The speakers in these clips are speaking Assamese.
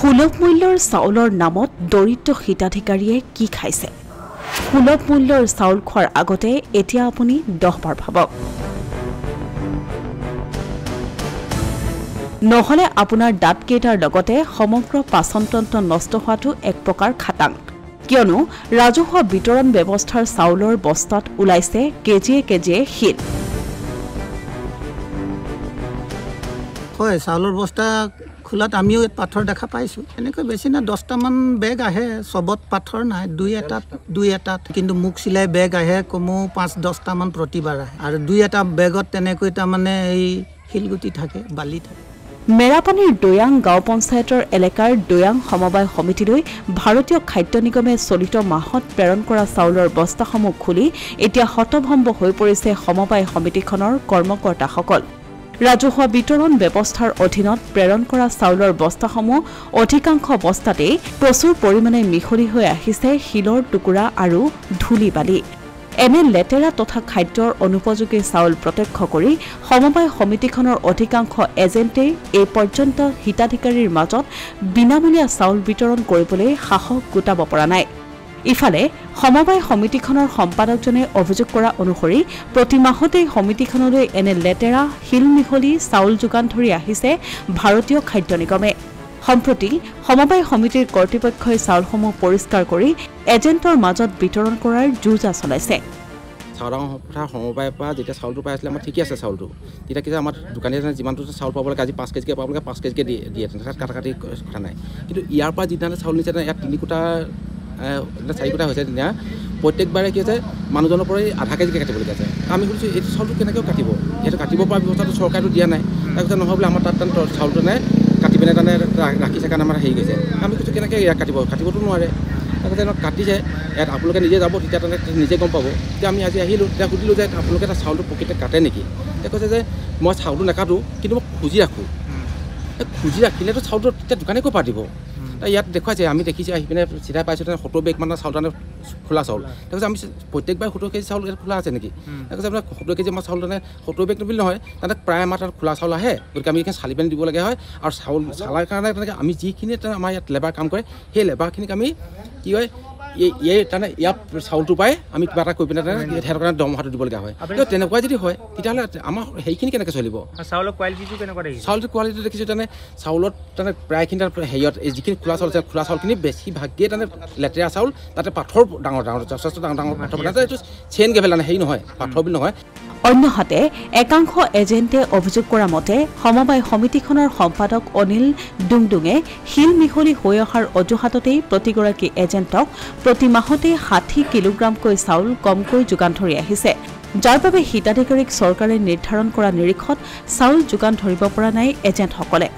সুলভ মূল্যৰ চাউলৰ নামত দৰিদ্ৰ হিতাধিকাৰীয়ে কি খাইছে সুলভ মূল্যৰ চাউল খোৱাৰ আগতে এতিয়া আপুনি 10 বাৰ ভাবক নহলে আপোনাৰ দাঁতকেইটাৰ লগতে সমগ্ৰ পাচনতন্ত্ৰ নষ্ট হোৱাটো এক প্ৰকাৰ খাটাং কিয়নো ৰাজহুৱা বিতৰণ ব্যৱস্থাৰ চাউলৰ বস্তাত ওলাইছে কেজিয়ে কেজিয়ে হিট হয় চাউলৰ বস্তা খোলাত আমিও পাথৰ দেখা পাইছো এনেকৈ বেছি না 10টা মান বেগ আহে সবত পাথৰ নাই দুই এটাত কিন্তু মুখ সিলাই বেগ আহে কমো 5-10টা মান প্ৰতিবাৰ আহে আৰু দুই এটা বেগত তেনেকৈ তা মানে এই হিলগুটি থাকে বালি থাকে মেৰাপানীৰ দয়াং গাঁও পঞ্চায়তৰ এলেকাৰ দয়াং সমবায় সমিতিলৈ ভাৰতীয় খাদ্য নিগমে চলিত মাহত প্ৰেৰণ কৰা চাউলৰ বস্তাসমূহ খুলি এতিয়া হতভম্ব হৈ পৰিছে সমবায় সমিতিখনৰ কৰ্মকৰ্তাসকল ৰাজহুৱা বিতৰণ ব্যৱস্থাৰ অধীনত প্ৰেৰণ কৰা চাউলৰ বস্তাসমূহ অধিকাংশ বস্তাতেই প্ৰচুৰ পৰিমাণে মিহলি হৈ আহিছে শিলৰ টুকুৰা আৰু ধূলি বালি এনে লেতেৰা তথা খাদ্যৰ অনুপযোগী চাউল প্ৰত্যক্ষ কৰি সমবায় সমিতিখনৰ অধিকাংশ এজেণ্টে এই পৰ্যন্ত হিতাধিকাৰীৰ মাজত বিনামূলীয়া চাউল বিতৰণ কৰিবলৈ সাহস গোটাব পৰা নাই ইফালে সমবায় সমিতিখনৰ সম্পাদকজনে অভিযোগ কৰা অনুসৰি প্ৰতি মাহতেই সমিতিখনলৈ এনে লেতেৰা হিলমিহলি চাউল যোগান ধৰি আহিছে ভাৰতীয় খাদ্য নিগমে সম্প্ৰতি সমবায় সমিতিৰ কৰ্তৃপক্ষই চাউলসমূহ পৰিষ্কাৰ কৰি এজেণ্টৰ মাজত বিতৰণ কৰাৰ যোজা চলাইছে চাউল কথা সমবায়ৰ পৰা যেতিয়া চাউলটো পাই আছিলে আমাৰ ঠিকে আছে চাউলটো তেতিয়া কি আমাৰ দোকানীজনে যিমানটো চাউল পাব লাগে আজি 5 কেজিকৈ পাব লাগে 5 কেজিকৈ দিয়ে তাত কাটি কথা নাই কিন্তু ইয়াৰ পৰা যিদিনা চাউল নিছে ইয়াত 3 কোটা 4 কোটা হৈছে তেতিয়া প্ৰত্যেকবাৰে কি হৈছে মানুহজনৰ পৰাই আধা কেজিকৈ কাটিবলগীয়া আছে আমি কৈছোঁ এইটো চাউলটো কেনেকৈ কাটিব এইটো কাটিব পৰা ব্যৱস্থাটো চৰকাৰেতো দিয়া নাই তাৰ কথা নহয় বোলে আমাৰ তাত চাউলটো নাই কাটি পিনে তাৰমানে ৰাখিছে কাৰণে আমাৰ হেৰি গৈছে আমি কৈছোঁ কেনেকৈ ইয়াক কাটিবতো নোৱাৰে তাৰপিছত কাটিছে ইয়াত আপোনালোকে নিজে যাব তেতিয়া তাৰমানে নিজে গম পাব তেতিয়া আমি আজি আহিলোঁ তেতিয়া সুধিলোঁ যে আপোনালোকে এটা চাউলটো প্ৰকৃততে কাটে নেকি তেতিয়া কৈছে যে মই চাউলটো নাকাটোঁ কিন্তু মই খুজি ৰাখোঁ খুজি ৰাখিলেতো চাউলটো তেতিয়া দোকানে ক'ৰ পৰা দিব ইয়াত দেখুৱাইছে আমি দেখিছোঁ আহি পিনে চিধা পাইছোঁ 70 বেগ মানৰ চাউল তাৰমানে খোলা চাউল তাৰপিছত আমি প্ৰত্যেকবাৰ 70 কেজি চাউল খোলা আছে নেকি তাৰপিছত আপোনাৰ 70 কেজি আমাৰ চাউল তাৰমানে 70 বেগ বুলি নহয় তাতে প্ৰায় আমাৰ তাত খোলা চাউল আহে গতিকে আমি এইখিনি চালি পানি দিবলগীয়া হয় আৰু চাউল চালাৰ কাৰণে তেনেকৈ আমি যিখিনি আমাৰ ইয়াত লেবাৰ কাম কৰে সেই লেবাৰখিনিক আমি কি হয় এই তাৰমানে ইয়াত চাউলটো পাই আমি কিবা এটা কৰি পিনে সিহঁতৰ কাৰণে দৰমহাটো দিবলগীয়া হয় তেনেকুৱা যদি হয় তেতিয়াহ'লে আমাৰ সেইখিনি কেনেকৈ চলিব চাউলৰ কোৱালিটিটো কেনেকুৱা দেখিছে চাউলটো কোৱালিটি দেখিছোঁ তাৰমানে চাউলত তাৰমানে প্ৰায়খিনি হেৰিয়ত যিখিনি খোলা চাউল আছে খোলা চাউলখিনি বেছিভাগেই তাৰমানে লেতেৰা চাউল তাতে পাথৰ ডাঙৰ যথেষ্ট ডাঙৰ পাথৰ বনাইছে এইটো চেইন গেভেল হেৰি নহয় পাথৰ বুলি নহয় অন্যহাতে একাংশ এজেণ্টে অভিযোগ কৰা মতে সমবায় সমিতিখনৰ সম্পাদক অনিল ডুংডুঙে শিল মিহলি হৈ অহাৰ অজুহাততেই প্ৰতিগৰাকী এজেণ্টক প্ৰতি মাহতে 60 কিলোগ্ৰামকৈ চাউল কমকৈ যোগান ধৰি আহিছে যাৰ বাবে হিতাধিকাৰীক চৰকাৰে নিৰ্ধাৰণ কৰা নিৰীক্ষত চাউল যোগান ধৰিব পৰা নাই এজেণ্টসকলে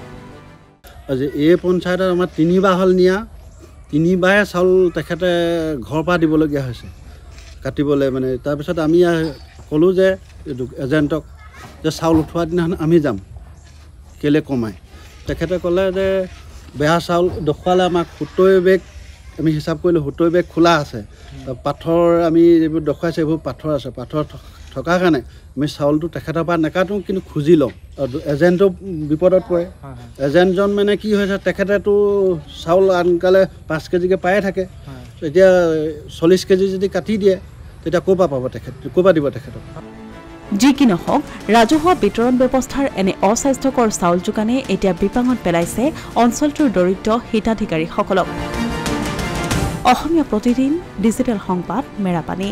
আজি এই পঞ্চায়তত আমাৰ 3বাৰ হল নিয়া 3বাৰে চাউল তেখেতে ঘৰৰ পৰা দিবলগীয়া হৈছে কাটিবলৈ মানে তাৰপিছত আমি ক'লোঁ যে এজেণ্টক যে চাউল উঠোৱা দিনাখন আমি যাম কেলে কমাই তেখেতে ক'লে যে বেয়া চাউল দেখুৱালে আমাক 70 বেগ আমি হিচাপ কৰিলোঁ 70 বেগ খোলা আছে পাথৰ আমি এইবোৰ দেখুৱাইছে এইবোৰ পাথৰ আছে পাথৰ থকাৰ কাৰণে আমি চাউলটো তেখেতৰ পৰা নেকাটোঁ কিন্তু খুজি লওঁ আৰু এজেণ্টো বিপদত পৰে এজেণ্টজন মানে কি হৈছে তেখেতেতো চাউল আনকালে 5 কেজিকৈ পায়ে থাকে এতিয়া 40 কেজি যদি কাটি দিয়ে তেতিয়া ক'ৰ পৰা পাব তেখেত ক'ৰ পৰা দিব তেখেতক যি কি নহওক ৰাজহুৱা বিতৰণ ব্যৱস্থাৰ এনে অস্বাস্থ্যকৰ চাউল যোগানে এতিয়া বিপাঙত পেলাইছে অঞ্চলটোৰ দৰিদ্ৰ হিতাধিকাৰীসকলক অসমীয়া প্ৰতিদিন ডিজিটেল সংবাদ মেৰাপানী